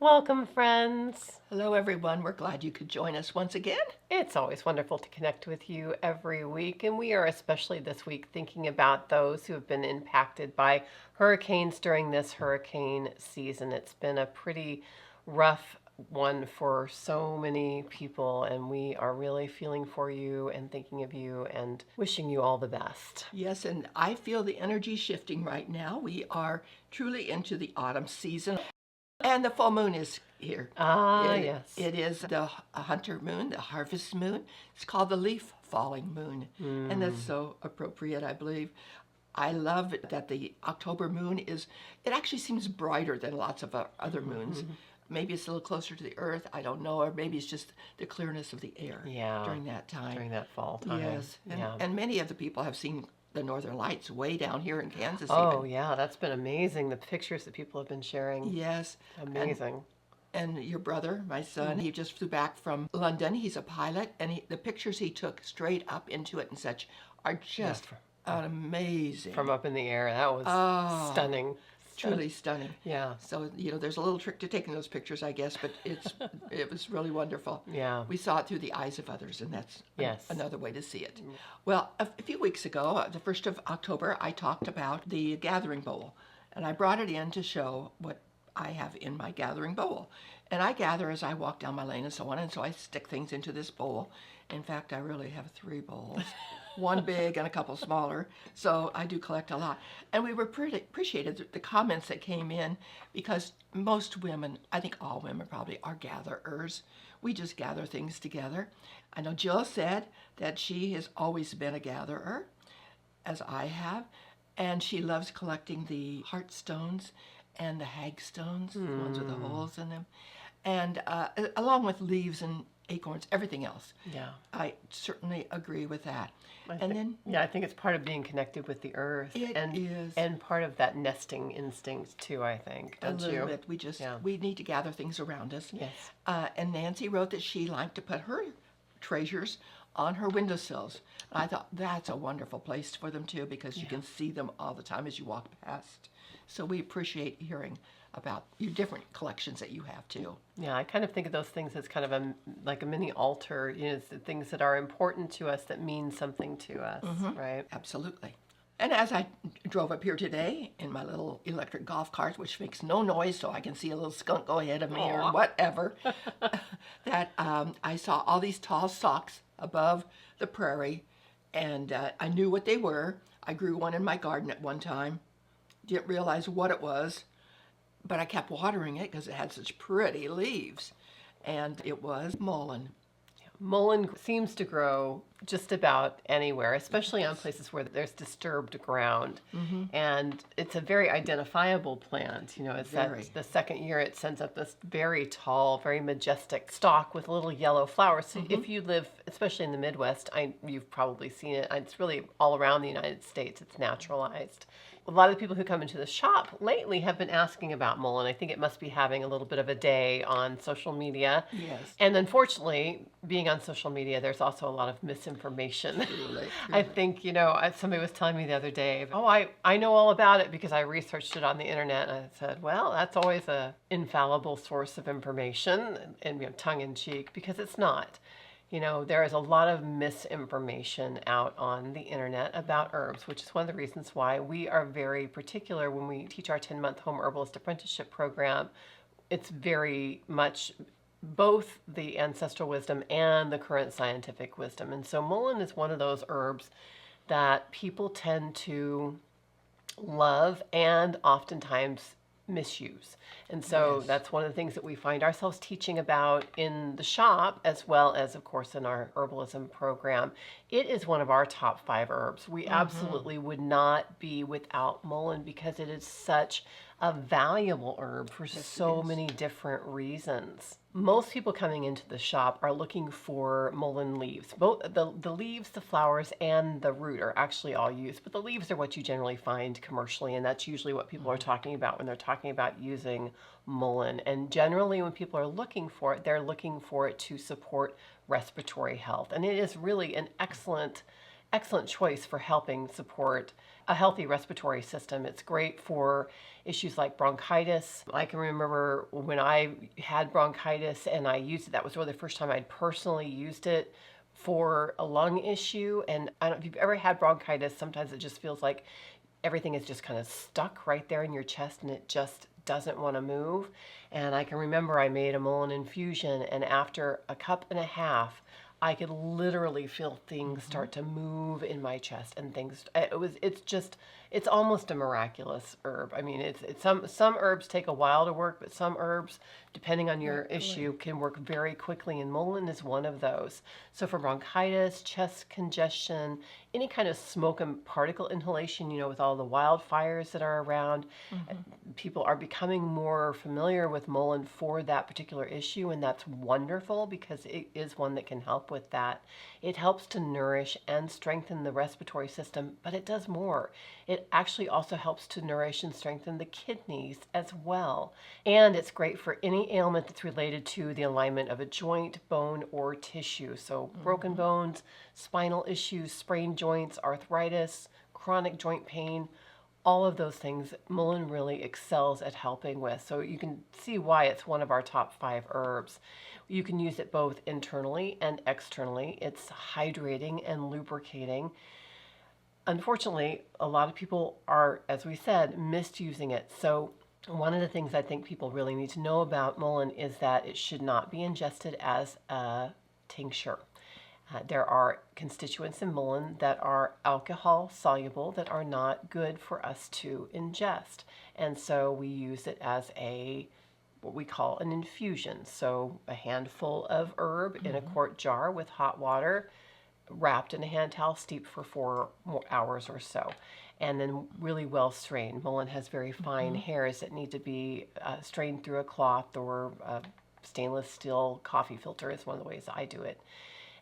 Welcome, friends. Hello, everyone. We're glad you could join us once again. It's always wonderful to connect with you every week, and we are especially this week thinking about those who have been impacted by hurricanes during this hurricane season. It's been a pretty rough one for so many people, and we are really feeling for you and thinking of you and wishing you all the best. Yes, and I feel the energy shifting right now. We are truly into the autumn season, and the full moon is here. Yes. It is the hunter moon, the harvest moon. It's called the leaf falling moon, and that's so appropriate, I believe. I love that the October moon it actually seems brighter than lots of other moons. Maybe it's a little closer to the earth, I don't know, or maybe it's just the clearness of the air during that time. During that fall time. Yes, and many of the people have seen the northern lights way down here in Kansas Oh, even. yeah, that's been amazing. The pictures that people have been sharing. Yes. Amazing. And your brother, my son, he just flew back from London. He's a pilot, and the pictures he took straight up into it and such are just amazing. From up in the air. That was stunning. Truly stunning. Yeah. So, there's a little trick to taking those pictures, I guess, but it was really wonderful. Yeah. We saw it through the eyes of others, and that's Yes. another way to see it. Well, a few weeks ago, the 1st of October, I talked about the gathering bowl, and I brought it in to show what I have in my gathering bowl. And I gather as I walk down my lane and so on, and so I stick things into this bowl. In fact, I really have 3 bowls. One big and a couple smaller, so I do collect a lot. And we were pretty appreciated the comments that came in because most women, I think all women probably, are gatherers. We just gather things together. I know Jill said that she has always been a gatherer, as I have, and she loves collecting the heart stones and the hag stones, the ones with the holes in them, and along with leaves and acorns, everything else. Yeah. I certainly agree with that. I think it's part of being connected with the earth. It is. And part of that nesting instinct too, I think. Don't a little you? bit. We need to gather things around us. Yes. And Nancy wrote that she liked to put her treasures on her windowsills. And I thought that's a wonderful place for them too because you can see them all the time as you walk past. So we appreciate hearing about your different collections that you have too. Yeah, I kind of think of those things as kind of like a mini altar, it's the things that are important to us that mean something to us, right? Absolutely. And as I drove up here today in my little electric golf cart, which makes no noise so I can see a little skunk go ahead of me or whatever, that I saw all these tall stalks above the prairie, and I knew what they were. I grew one in my garden at one time. Didn't realize what it was, but I kept watering it because it had such pretty leaves, and it was mullein. Mullein seems to grow just about anywhere, especially on places where there's disturbed ground. And it's a very identifiable plant. It's that the second year it sends up this very tall, very majestic stalk with little yellow flowers. So if you live, especially in the Midwest, you've probably seen it. It's really all around the United States. It's naturalized. A lot of the people who come into the shop lately have been asking about mullein. I think it must be having a little bit of a day on social media. Yes. And unfortunately, being on social media, there's also a lot of misinformation. Truly. I think, somebody was telling me the other day, I know all about it because I researched it on the internet. And I said, well, that's always a infallible source of information and tongue in cheek, because it's not. There is a lot of misinformation out on the internet about herbs, which is one of the reasons why we are very particular when we teach our 10-month home herbalist apprenticeship program. It's very much both the ancestral wisdom and the current scientific wisdom. And so mullein is one of those herbs that people tend to love and oftentimes misuse. And so that's one of the things that we find ourselves teaching about in the shop, as well as, of course, in our herbalism program. It is one of our top 5 herbs. We absolutely would not be without mullein because it is such a valuable herb for so many different reasons. Most people coming into the shop are looking for mullein leaves. Both the leaves, the flowers, and the root are actually all used, but the leaves are what you generally find commercially, and that's usually what people are talking about when they're talking about using mullein. And generally when people are looking for it, they're looking for it to support respiratory health. And it is really an excellent excellent choice for helping support a healthy respiratory system. It's great for issues like bronchitis. I can remember when I had bronchitis and I used it, that was really the first time I'd personally used it for a lung issue. And I don't know if you've ever had bronchitis, sometimes it just feels like everything is just kind of stuck right there in your chest and it just doesn't want to move. And I can remember I made a Mullein infusion, and after a cup and a half, I could literally feel things start to move in my chest, and things. It's almost a miraculous herb. I mean, it's some herbs take a while to work, but some herbs, depending on your issue, can work very quickly. And Mullein is one of those. So for bronchitis, chest congestion, any kind of smoke and particle inhalation, with all the wildfires that are around, people are becoming more familiar with Mullein for that particular issue, and that's wonderful because it is one that can help with that. It helps to nourish and strengthen the respiratory system, but it does more. It actually also helps to nourish and strengthen the kidneys as well. And it's great for any ailment that's related to the alignment of a joint, bone, or tissue. So broken bones, spinal issues, sprained joints, arthritis, chronic joint pain, all of those things Mullein really excels at helping with. So you can see why it's one of our top 5 herbs. You can use it both internally and externally. It's hydrating and lubricating. Unfortunately, a lot of people are, as we said, misusing it. So one of the things I think people really need to know about Mullein is that it should not be ingested as a tincture. There are constituents in Mullein that are alcohol soluble that are not good for us to ingest. And so we use it as what we call an infusion. So a handful of herb in a quart jar with hot water, wrapped in a hand towel, steeped for 4 more hours or so, and then really well strained. Mullein has very fine hairs that need to be strained through a cloth, or a stainless steel coffee filter is one of the ways I do it.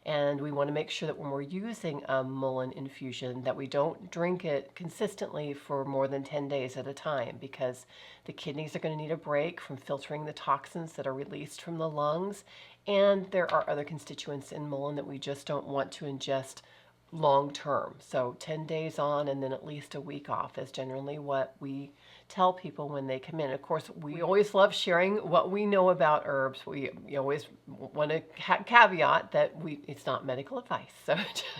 And we want to make sure that when we're using a Mullein infusion that we don't drink it consistently for more than 10 days at a time, because the kidneys are going to need a break from filtering the toxins that are released from the lungs. And there are other constituents in Mullein that we just don't want to ingest long term. So 10 days on and then at least a week off is generally what we tell people when they come in. Of course, we always love sharing what we know about herbs. We always want to caveat that it's not medical advice. So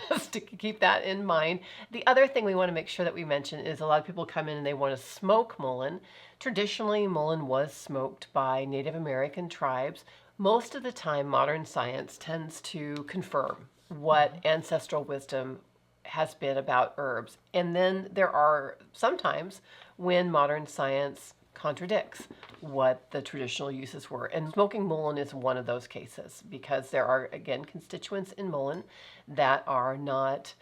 just to keep that in mind. The other thing we want to make sure that we mention is a lot of people come in and they want to smoke Mullein. Traditionally, Mullein was smoked by Native American tribes. Most of the time, modern science tends to confirm what ancestral wisdom has been about herbs. And then there are sometimes when modern science contradicts what the traditional uses were. And smoking Mullein is one of those cases, because there are, again, constituents in Mullein that are not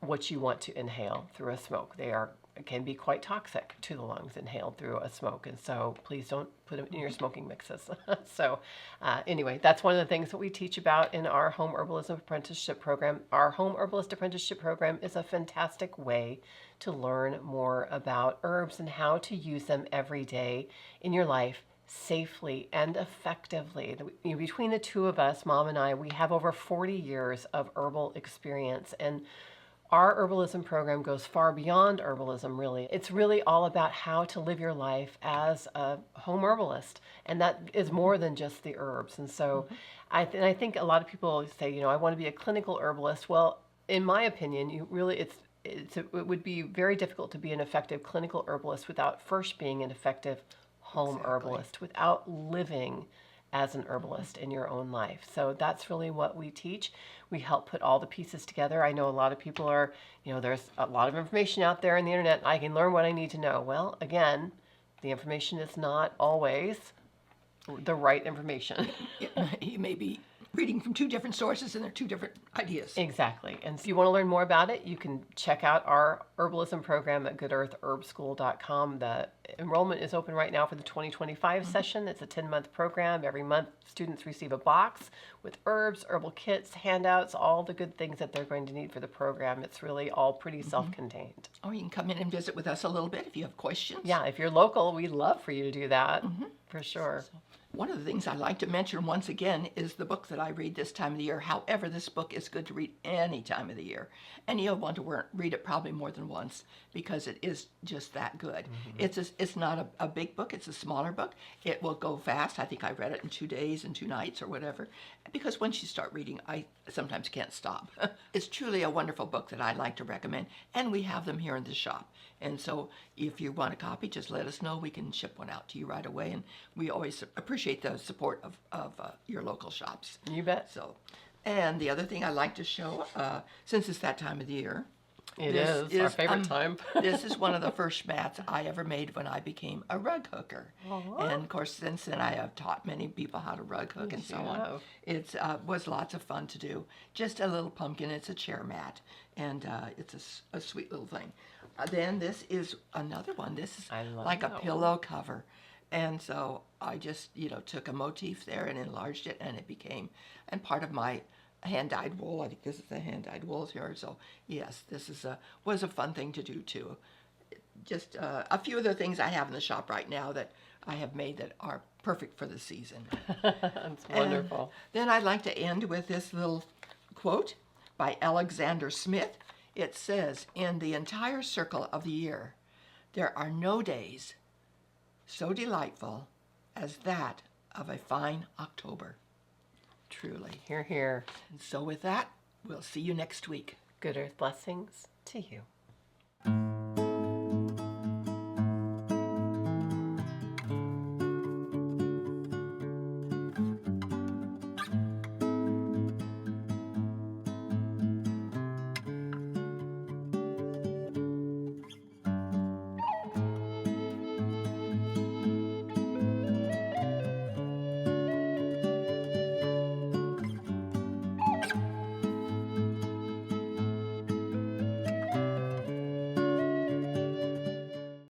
what you want to inhale through a smoke. They can be quite toxic to the lungs inhaled through a smoke, and so please don't put them in your smoking mixes. So anyway, that's one of the things that we teach about in our Home Herbalism Apprenticeship Program. Our Home Herbalist Apprenticeship Program is a fantastic way to learn more about herbs and how to use them every day in your life safely and effectively. Between the two of us, Mom and I, we have over 40 years of herbal experience, and our herbalism program goes far beyond herbalism, really. It's really all about how to live your life as a home herbalist, and that is more than just the herbs. And so I think a lot of people say, I want to be a clinical herbalist. Well, in my opinion, it would be very difficult to be an effective clinical herbalist without first being an effective home herbalist, without living as an herbalist in your own life. So that's really what we teach. We help put all the pieces together. I know a lot of people are, there's a lot of information out there on the internet. I can learn what I need to know. Well, again, the information is not always the right information. You may be reading from 2 different sources and they're 2 different ideas. Exactly. And if you want to learn more about it, you can check out our herbalism program at goodearthherbschool.com. The enrollment is open right now for the 2025 session. It's a 10-month program. Every month, students receive a box with herbs, herbal kits, handouts, all the good things that they're going to need for the program. It's really all pretty self-contained. Or you can come in and visit with us a little bit if you have questions. Yeah, if you're local, we'd love for you to do that, for sure. One of the things I like to mention once again is the book that I read this time of the year. However, this book is good to read any time of the year. And you'll want to read it probably more than once because it is just that good. It's not a big book. It's a smaller book. It will go fast. I think I read it in 2 days and 2 nights or whatever. Because once you start reading, I sometimes can't stop. It's truly a wonderful book that I like to recommend. And we have them here in the shop. And so if you want a copy, just let us know. We can ship one out to you right away. And we always appreciate the support of your local shops. You bet. So, and the other thing I like to show, since it's that time of the year, It this is our favorite time. This is one of the first mats I ever made when I became a rug hooker. And of course, since then I have taught many people how to rug hook and so on. It was lots of fun to do. Just a little pumpkin. It's a chair mat, and it's a sweet little thing. Then this is another one. This is like a pillow cover. And so I just, took a motif there and enlarged it, and it became, and part of my hand-dyed wool. I think this is the hand-dyed wool here. So yes, this was a fun thing to do too. Just a few of the things I have in the shop right now that I have made that are perfect for the season. That's wonderful. And then I'd like to end with this little quote by Alexander Smith. It says, "In the entire circle of the year, there are no days so delightful as that of a fine October." Truly. Hear, hear. And so with that, we'll see you next week. Good earth blessings to you.